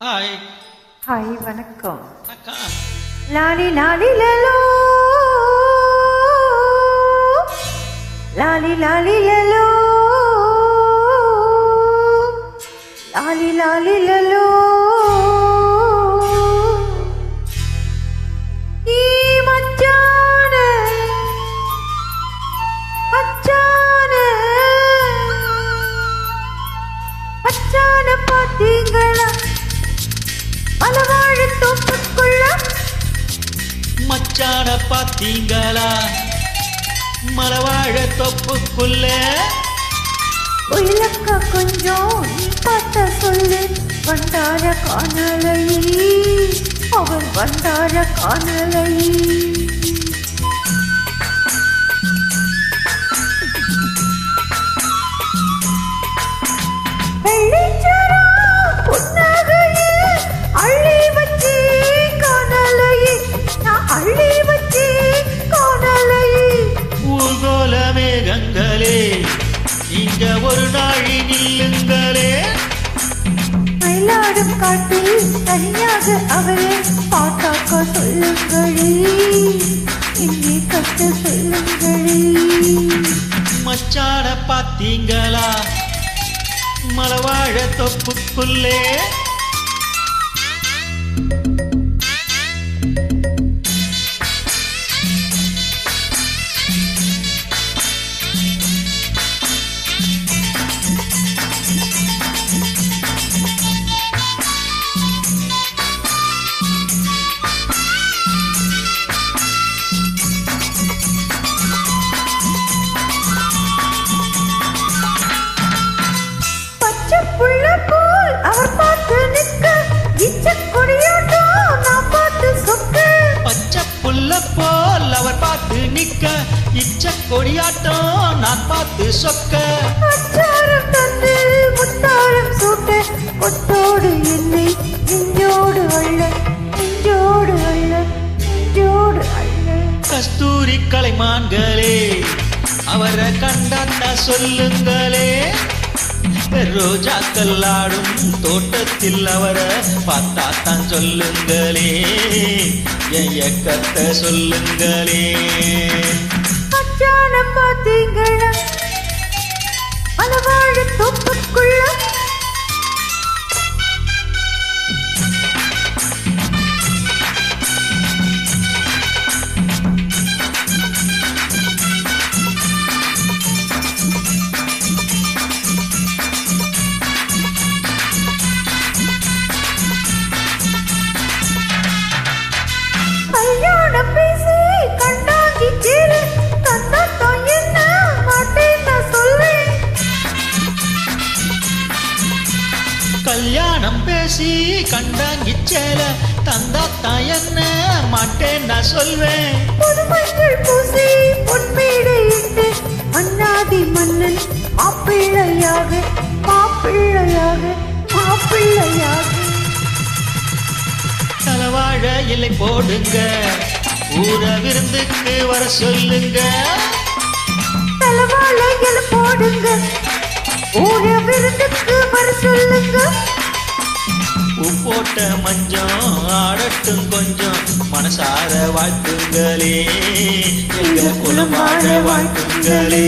Hi. Hi வணக்கம். அக்கா. லாலி லாலி லலோ, லாலி லாலி லலோ, லாலி லாலி லலோ. ஈ மச்சானே, மச்சானே, மச்சானே பாத்தீங்களா மலவாழ தோப்புக்குள்ள? மச்சான பாத்தீங்களா மலவாழ தொப்புக்குள்ள? ஒயிலக்கா கொஞ்சம் நீ பார்த்த சொல்லு. வண்டார காணலை, அவன் வண்டார காணலை. மேகங்களே இங்க ஒரு நாழி நில்லுங்களே. மயிலாடும் காட்டில் தனியாக அவரே பாட்டாக்க சொல்லுங்களே, என்னை கட்ட சொல்லுங்களே. மச்சான பாத்தீங்களா மலவாழ தொப்புக்குள்ளே? போல் அவர் பார்த்து நிக்க இச்ச கொடியாட்டம் நான் பார்த்து சொக்க. அச்சாரம் தந்து முத்தாரம் சூட்ட கொத்தோடு என்னை நெஞ்சோடு அள்ள, நெஞ்சோடு அள்ள, நெஞ்சோடு அள்ள. கஸ்தூரி கலைமான்களே அவரை கண்டாத்தா சொல்லுங்களே. ரோஜாக்கள் ஆடும் தோட்டத்தில் அவரை பார்த்தாத்தான் சொல்லுங்களே, எக்கத்தை சொல்லுங்களே. மச்சான பாத்தீங்களா மலவாழ தோப்புக்குள்ள? கல்யாணம் பேசி கண்டாங்கிச்சேல தந்தாத்தான் என்ன மாட்டேன் நான் சொல்வேன். புதுமஞ்சள் பூசி பொன்மேடையிட்டு மன்னாதி மன்னன் மாப்பிள்ளையாக, மாப்பிள்ளையாக, மாப்பிள்ளையாக. தலவாழ இலை போடுங்க ஊர விருந்துக்கு வர சொல்லுங்க. தலவாழ இலை போடுங்க ஊர விருந்துக்கு வர சொல்லுங்க. போட்ட மஞ்சம் ஆடட்டும் கொஞ்சம் மனசார வாழ்த்துங்களே, எங்க குலமாழ வாழ்த்துங்களே.